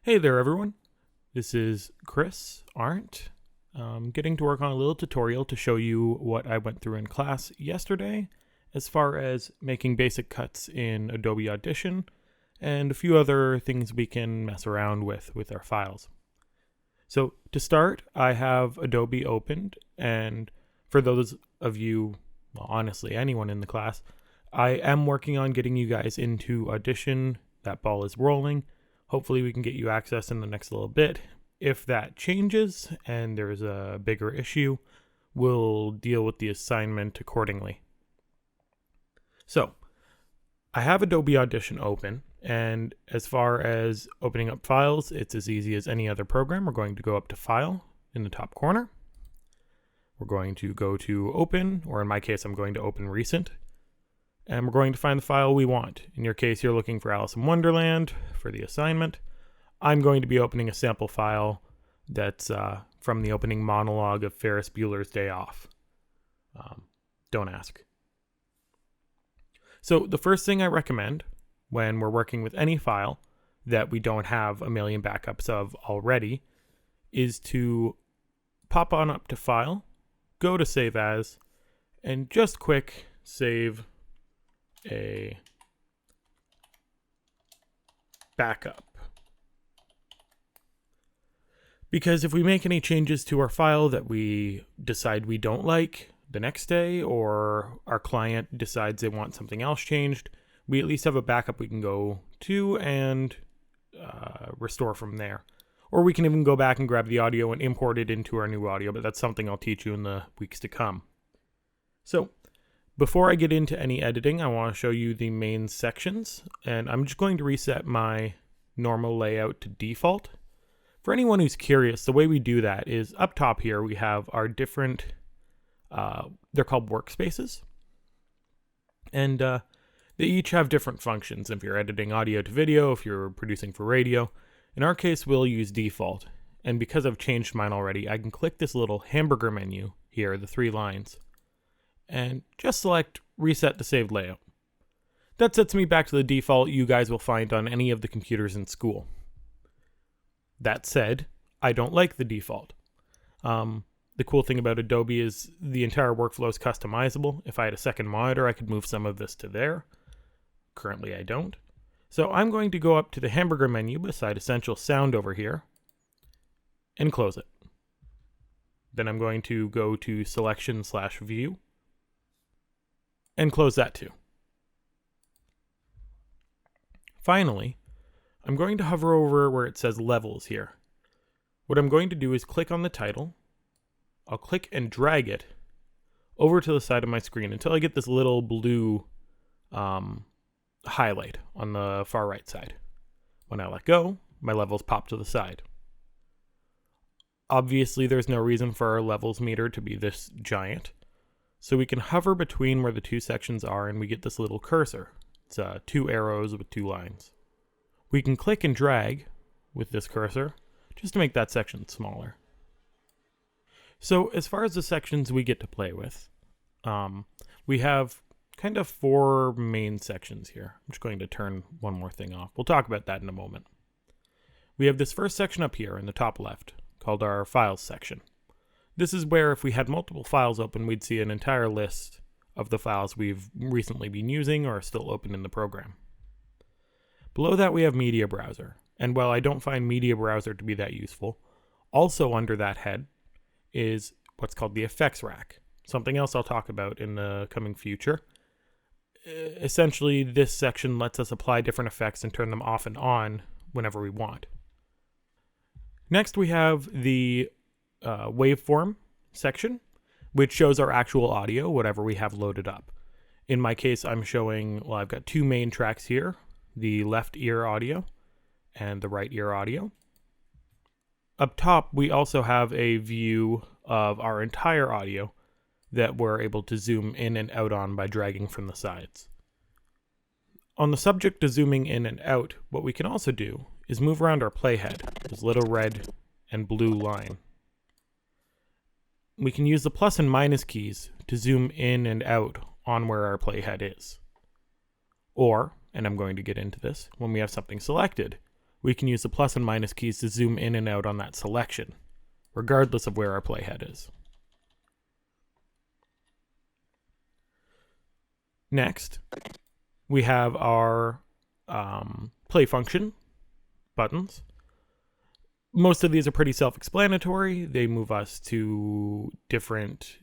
Hey there, everyone. This is Chris Arndt. Getting to work on a little tutorial to show you what I went through in class yesterday as far as making basic cuts in Adobe Audition and a few other things we can mess around with our files. So to start, I have Adobe opened, and for those of you, well, honestly, anyone in the class, I am working on getting you guys into Audition. That ball is rolling. Hopefully we can get you access in the next little bit. If that changes and there's a bigger issue, we'll deal with the assignment accordingly. So, I have Adobe Audition open, and as far as opening up files, it's as easy as any other program. We're going to go up to File in the top corner. We're going to go to Open, or in my case, I'm going to open Recent. And we're going to find the file we want. In your case, you're looking for Alice in Wonderland for the assignment. I'm going to be opening a sample file that's from the opening monologue of Ferris Bueller's Day Off. Don't ask. So the first thing I recommend when we're working with any file that we don't have a million backups of already is to pop on up to File, go to Save As, and just quick save a backup. Because if we make any changes to our file that we decide we don't like the next day, or our client decides they want something else changed, we at least have a backup we can go to and restore from there. Or we can even go back and grab the audio and import it into our new audio, but that's something I'll teach you in the weeks to come. So, before I get into any editing, I want to show you the main sections, and I'm just going to reset my normal layout to default. For anyone who's curious, the way we do that is up top here we have our different, they're called workspaces, and they each have different functions. If you're editing audio to video, if you're producing for radio, in our case we'll use default, and because I've changed mine already, I can click this little hamburger menu here, the 3 lines, and just select Reset to Saved Layout. That sets me back to the default you guys will find on any of the computers in school. That said, I don't like the default. The cool thing about Adobe is the entire workflow is customizable. If I had a second monitor, I could move some of this to there. Currently, I don't. So I'm going to go up to the hamburger menu beside Essential Sound over here and close it. Then I'm going to go to Selection/View and close that too. Finally, I'm going to hover over where it says Levels here. What I'm going to do is click on the title. I'll click and drag it over to the side of my screen until I get this little blue highlight on the far right side. When I let go, my levels pop to the side. Obviously, there's no reason for our levels meter to be this giant. So we can hover between where the 2 sections are and we get this little cursor. It's 2 arrows with 2 lines. We can click and drag with this cursor just to make that section smaller. So as far as the sections we get to play with, we have kind of 4 main sections here. I'm just going to turn one more thing off. We'll talk about that in a moment. We have this first section up here in the top left called our Files section. This is where if we had multiple files open, we'd see an entire list of the files we've recently been using or are still open in the program. Below that we have Media Browser, and while I don't find Media Browser to be that useful, also under that head is what's called the Effects Rack, something else I'll talk about in the coming future. Essentially, this section lets us apply different effects and turn them off and on whenever we want. Next we have the waveform section, which shows our actual audio, whatever we have loaded up. In my case, I'm showing, well, I've got 2 main tracks here, the left ear audio and the right ear audio. Up top, we also have a view of our entire audio that we're able to zoom in and out on by dragging from the sides. On the subject of zooming in and out, what we can also do is move around our playhead, this little red and blue line. We can use the plus and minus keys to zoom in and out on where our playhead is. Or, and I'm going to get into this, when we have something selected, we can use the plus and minus keys to zoom in and out on that selection, regardless of where our playhead is. Next, we have our play function buttons. Most of these are pretty self-explanatory. They move us to different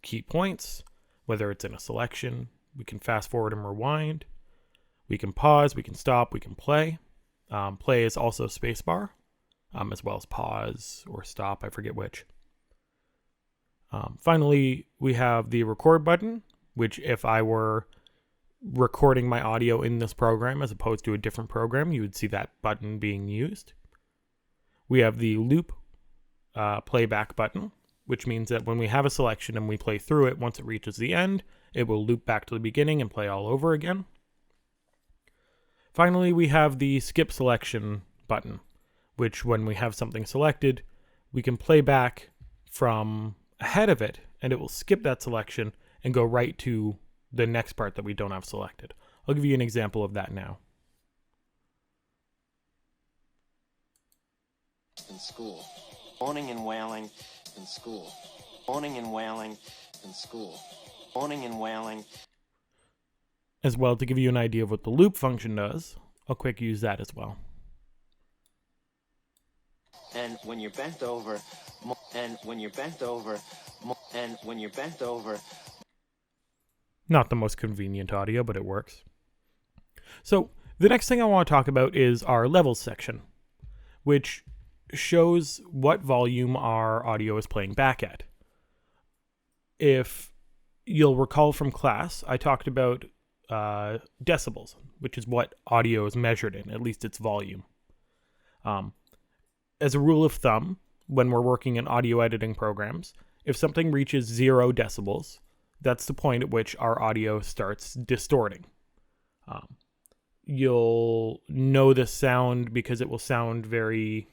key points, whether it's in a selection. We can fast forward and rewind. We can pause, we can stop, we can play. Play is also spacebar, as well as pause or stop, I forget which. Finally, we have the record button, which if I were recording my audio in this program as opposed to a different program, you would see that button being used. We have the loop playback button, which means that when we have a selection and we play through it, once it reaches the end, it will loop back to the beginning and play all over again. Finally, we have the skip selection button, which when we have something selected, we can play back from ahead of it, and it will skip that selection and go right to the next part that we don't have selected. I'll give you an example of that now. In school. Moaning and wailing in school. Moaning and wailing in school. Moaning and wailing. As well, to give you an idea of what the loop function does, I'll quick use that as well. And when you're bent over, and when you're bent over, and when you're bent over. Not the most convenient audio, but it works. So the next thing I want to talk about is our levels section, which shows what volume our audio is playing back at. If you'll recall from class, I talked about decibels, which is what audio is measured in, at least its volume. As a rule of thumb, when we're working in audio editing programs, if something reaches 0 decibels, that's the point at which our audio starts distorting. You'll know the sound because it will sound very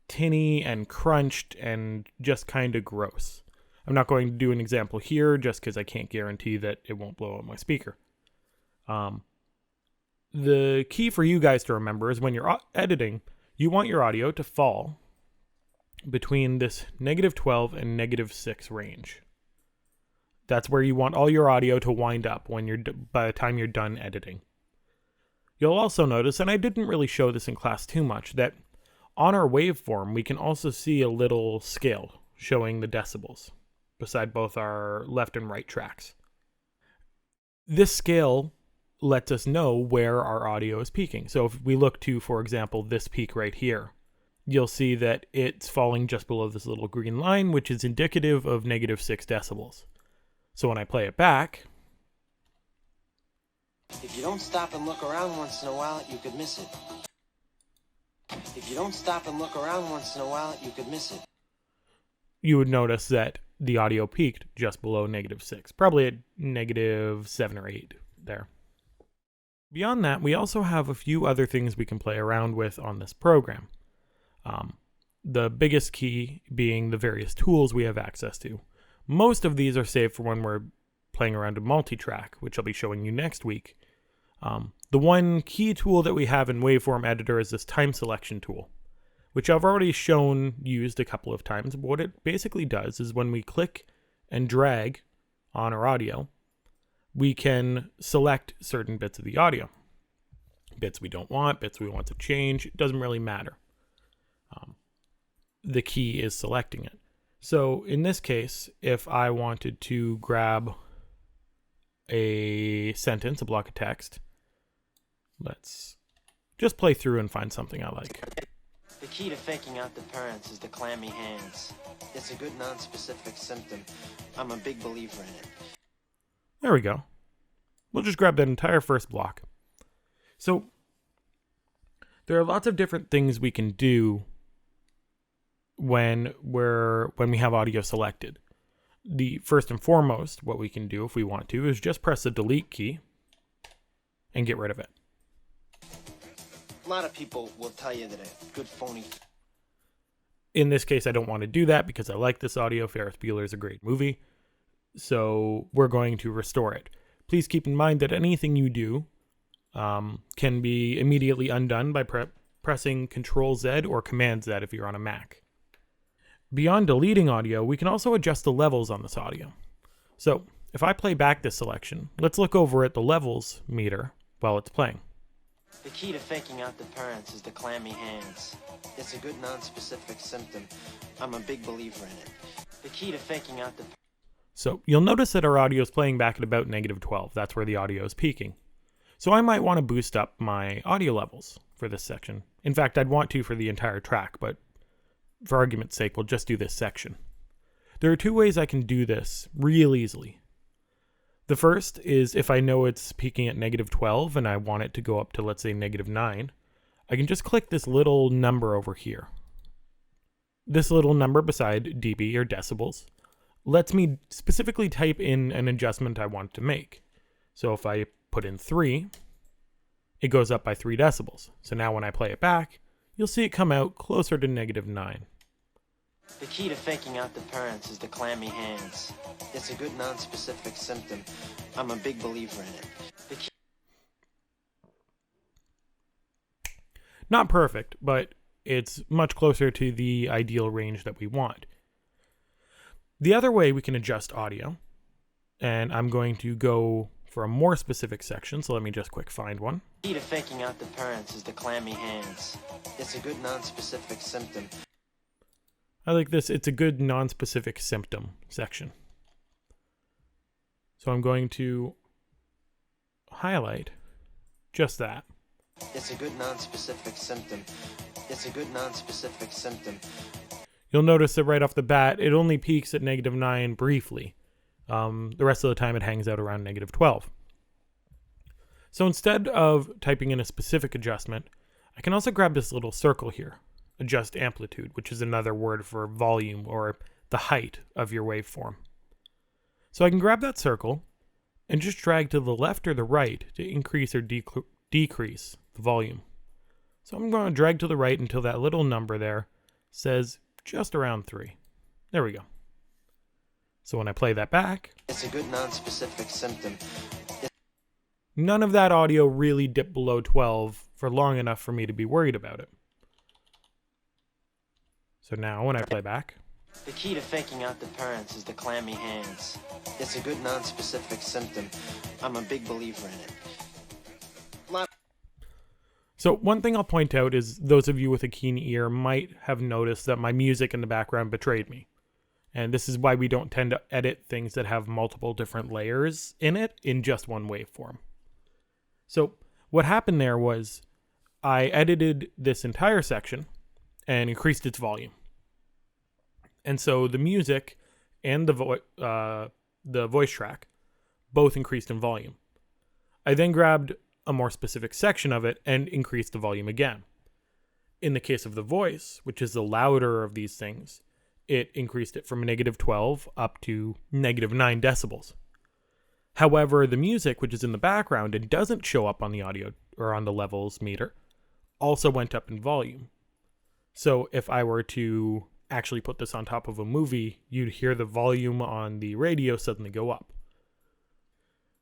tinny and crunched and just kind of gross. I'm not going to do an example here just because I can't guarantee that it won't blow out my speaker. The key for you guys to remember is when you're editing, you want your audio to fall between this -12 and -6 range. That's where you want all your audio to wind up when by the time you're done editing. You'll also notice, and I didn't really show this in class too much, that on our waveform we can also see a little scale showing the decibels beside both our left and right tracks. This scale lets us know where our audio is peaking. So if we look to, for example, this peak right here, you'll see that it's falling just below this little green line, which is indicative of -6 decibels. So when I play it back, if you don't stop and look around once in a while, you could miss it. If you don't stop and look around once in a while, you could miss it. You would notice that the audio peaked just below -6, probably at -7 or 8 there. Beyond that, we also have a few other things we can play around with on this program. The biggest key being the various tools we have access to. Most of these are saved for when we're playing around in multi-track, which I'll be showing you next week. The one key tool that we have in Waveform Editor is this time selection tool, which I've already shown used a couple of times. But what it basically does is when we click and drag on our audio, we can select certain bits of the audio. Bits we don't want, bits we want to change, it doesn't really matter. The key is selecting it. So in this case, if I wanted to grab a sentence, a block of text, let's just play through and find something I like. The key to faking out the parents is the clammy hands. It's a good non-specific symptom. I'm a big believer in it. There we go. We'll just grab that entire first block. So there are lots of different things we can do when we have audio selected. The first and foremost, what we can do if we want to is just press the delete key and get rid of it. A lot of people will tell you that a good phony... In this case, I don't want to do that because I like this audio. Ferris Bueller is a great movie. So we're going to restore it. Please keep in mind that anything you do can be immediately undone by pressing Control Z or Command Z if you're on a Mac. Beyond deleting audio, we can also adjust the levels on this audio. So if I play back this selection, let's look over at the levels meter while it's playing. The key to faking out the parents is the clammy hands. It's a good non-specific symptom. I'm a big believer in it. The key to faking out the... So you'll notice that our audio is playing back at about -12. That's where the audio is peaking. So I might want to boost up my audio levels for this section. In fact, I'd want to for the entire track, but for argument's sake, we'll just do this section. There are two ways I can do this real easily. The first is if I know it's peaking at -12 and I want it to go up to, let's say, -9, I can just click this little number over here. This little number beside dB or decibels lets me specifically type in an adjustment I want to make. So if I put in 3, it goes up by 3 decibels. So now when I play it back, you'll see it come out closer to -9. The key to faking out the parents is the clammy hands. It's a good non-specific symptom. I'm a big believer in it. The key... Not perfect, but it's much closer to the ideal range that we want. The other way we can adjust audio, and I'm going to go for a more specific section, so let me just quick find one. The key to faking out the parents is the clammy hands. It's a good non-specific symptom. I like this. It's a good non-specific symptom section. So I'm going to highlight just that. It's a good non-specific symptom. It's a good non-specific symptom. You'll notice that right off the bat, it only peaks at -9 briefly. The rest of the time it hangs out around -12. So instead of typing in a specific adjustment, I can also grab this little circle here. Adjust amplitude, which is another word for volume or the height of your waveform. So I can grab that circle and just drag to the left or the right to increase or decrease the volume. So I'm going to drag to the right until that little number there says just around 3. There we go. So when I play that back, it's a good non-specific symptom. None of that audio really dipped below 12 for long enough for me to be worried about it. So now when I play back, the key to faking out the parents is the clammy hands. It's a good non-specific symptom. I'm a big believer in it. So one thing I'll point out is those of you with a keen ear might have noticed that my music in the background betrayed me. And this is why we don't tend to edit things that have multiple different layers in it in just one waveform. So what happened there was I edited this entire section and increased its volume. And so the music and the voice track both increased in volume. I then grabbed a more specific section of it and increased the volume again. In the case of the voice, which is the louder of these things, it increased it from -12 up to -9 decibels. However, the music, which is in the background and doesn't show up on the audio or on the levels meter, also went up in volume. So if I were to actually put this on top of a movie, you'd hear the volume on the radio suddenly go up.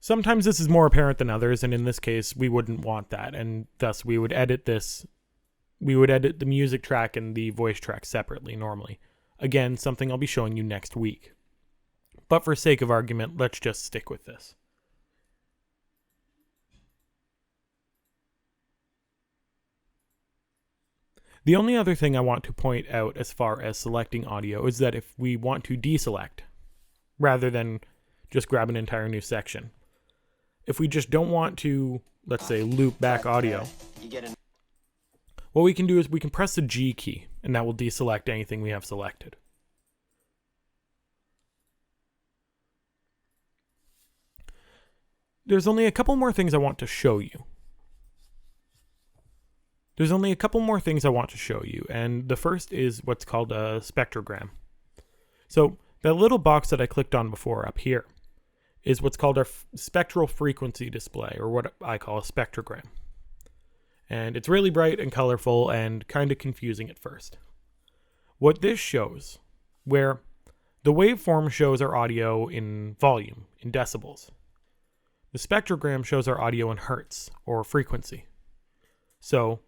Sometimes this is more apparent than others, and in this case, we wouldn't want that, and thus we would edit this. We would edit the music track and the voice track separately normally. Again, something I'll be showing you next week. But for sake of argument, let's just stick with this. The only other thing I want to point out as far as selecting audio is that if we want to deselect, rather than just grab an entire new section, if we just don't want to, let's say, loop back audio, what we can do is we can press the G key, and that will deselect anything we have selected. There's only a couple more things I want to show you. And the first is what's called a spectrogram. So that little box that I clicked on before up here is what's called our spectral frequency display, or what I call a spectrogram. And it's really bright and colorful and kind of confusing at first. What this shows, where the waveform shows our audio in volume, in decibels, The spectrogram shows our audio in hertz, or frequency. So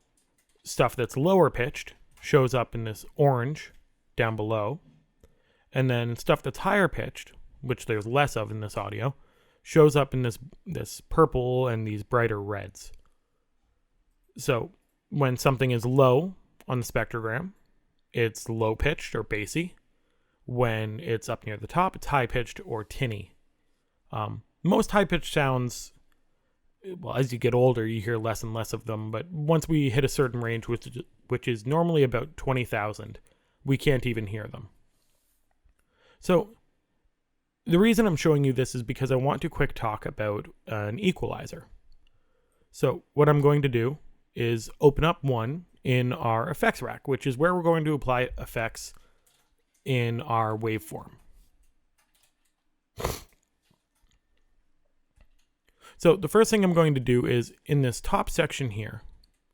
stuff that's lower pitched shows up in this orange down below, and then stuff that's higher pitched, which there's less of in this audio, shows up in this purple and these brighter reds. So when something is low on the spectrogram, it's low pitched or bassy. When it's up near the top, it's high pitched or tinny. Most high pitched sounds, well, as you get older, you hear less and less of them, but once we hit a certain range, which is normally about 20,000, we can't even hear them. So the reason I'm showing you this is because I want to quick talk about an equalizer. So what I'm going to do is open up one in our effects rack, which is where we're going to apply effects in our waveform. So the first thing I'm going to do is in this top section here.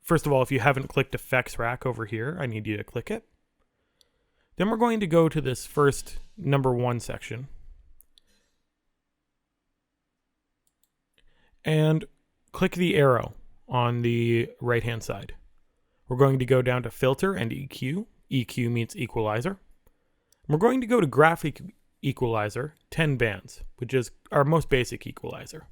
First of all, if you haven't clicked effects rack over here, I need you to click it. Then we're going to go to this first number 1 section and click the arrow on the right hand side. We're going to go down to filter and EQ. EQ means equalizer. We're going to go to graphic equalizer 10 bands, which is our most basic equalizer.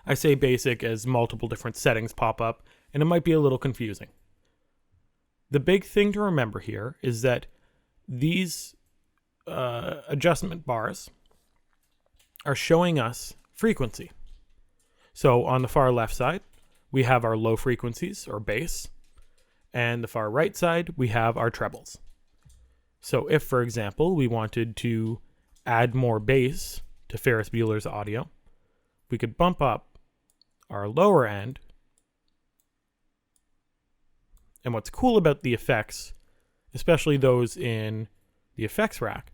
I say basic as multiple different settings pop up, and it might be a little confusing. The big thing to remember here is that these adjustment bars are showing us frequency. So on the far left side, we have our low frequencies or bass, and the far right side, we have our trebles. So if, for example, we wanted to add more bass to Ferris Bueller's audio, we could bump up our lower end. And what's cool about the effects, especially those in the effects rack,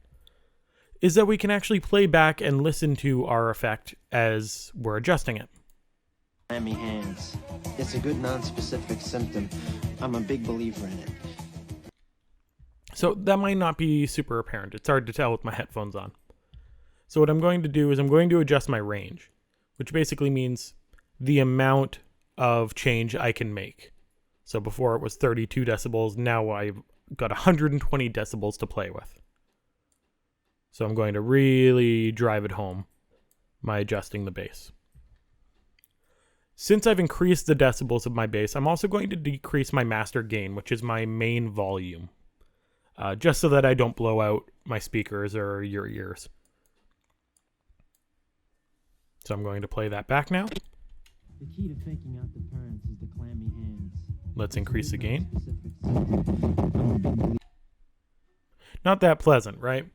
is that we can actually play back and listen to our effect as we're adjusting it. Clammy hands. It's a good non-specific symptom. I'm a big believer in it. So that might not be super apparent. It's hard to tell with my headphones on. So what I'm going to do is I'm going to adjust my range, which basically means the amount of change I can make. So before it was 32 decibels, now I've got 120 decibels to play with. So I'm going to really drive it home by adjusting the bass. Since I've increased the decibels of my bass, I'm also going to decrease my master gain, which is my main volume, just so that I don't blow out my speakers or your ears. So I'm going to play that back now. The key to faking out the parents is the clammy hands. Let's increase the gain. Not that pleasant, right?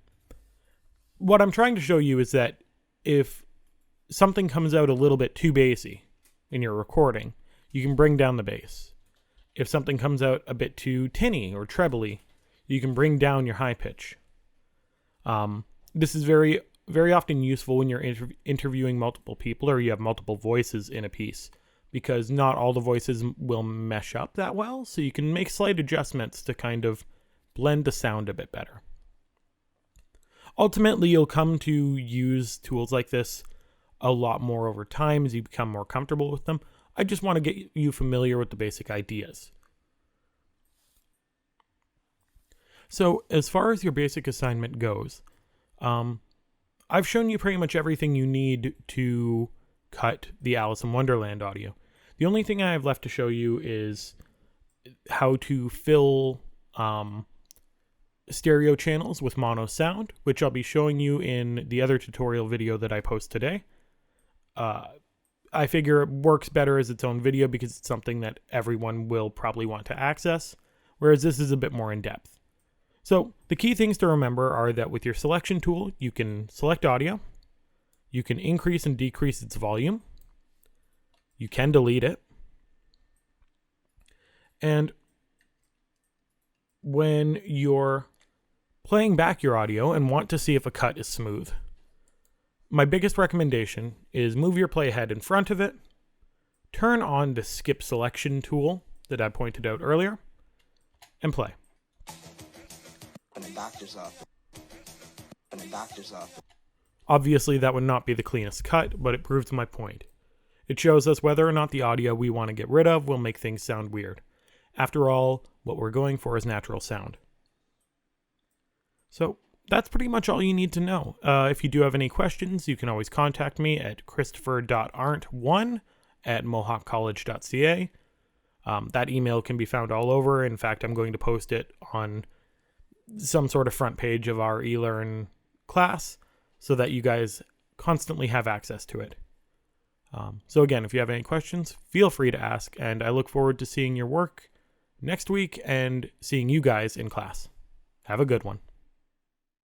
What I'm trying to show you is that if something comes out a little bit too bassy in your recording, you can bring down the bass. If something comes out a bit too tinny or trebly, you can bring down your high pitch. This is very, very often useful when you're interviewing multiple people or you have multiple voices in a piece, because not all the voices will mesh up that well, so you can make slight adjustments to kind of blend the sound a bit better. Ultimately, you'll come to use tools like this a lot more over time as you become more comfortable with them. I just want to get you familiar with the basic ideas. So as far as your basic assignment goes, I've shown you pretty much everything you need to cut the Alice in Wonderland audio. The only thing I have left to show you is how to fill stereo channels with mono sound, which I'll be showing you in the other tutorial video that I post today. I figure it works better as its own video because it's something that everyone will probably want to access, whereas this is a bit more in depth. So the key things to remember are that with your selection tool, you can select audio, you can increase and decrease its volume, you can delete it, and when you're playing back your audio and want to see if a cut is smooth, my biggest recommendation is move your playhead in front of it, turn on the skip selection tool that I pointed out earlier, and play. In a doctor's office. In a doctor's office. Obviously, that would not be the cleanest cut, but it proves my point. It shows us whether or not the audio we want to get rid of will make things sound weird. After all, what we're going for is natural sound. So that's pretty much all you need to know. If you do have any questions, you can always contact me at christopher.arndt1@mohawkcollege.ca. That email can be found all over. In fact, I'm going to post it on some sort of front page of our eLearn class so that you guys constantly have access to it. So again, if you have any questions, feel free to ask, and I look forward to seeing your work next week and seeing you guys in class. Have a good one.